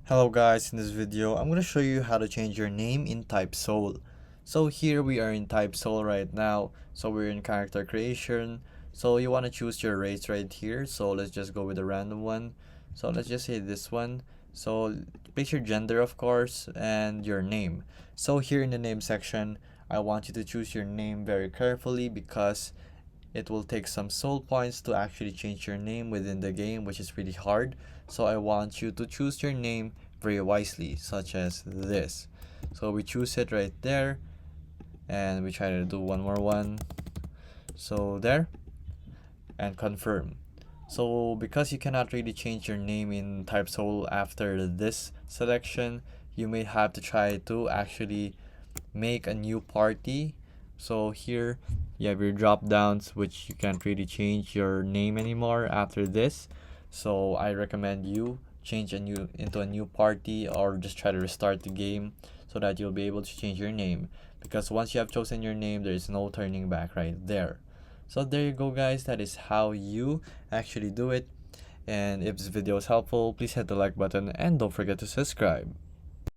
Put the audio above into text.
Hello guys, in this video I'm going to show you how to change your name in Type Soul. So here we are in Type Soul right now. So we're in character creation. So you want to choose your race right here. So let's just go with a random one. So let's just say this one. So place your gender of course and your name. So here in the name section, I want you to choose your name very carefully because it will take some soul points to actually change your name within the game, which is really hard. So I want you to choose your name very wisely, such as this. So we choose it right there, and we try to do one more one. So there, and confirm. So because you cannot really change your name in Type Soul after this selection, you may have to try to actually make a new party. So here you have your drop downs, which you can't really change your name anymore after this. So I recommend you change into a new party or just try to restart the game so that you'll be able to change your name, because once you have chosen your name there is no turning back right there. So there you go guys, that is how you actually do it. And if this video is helpful, please hit the like button and don't forget to subscribe.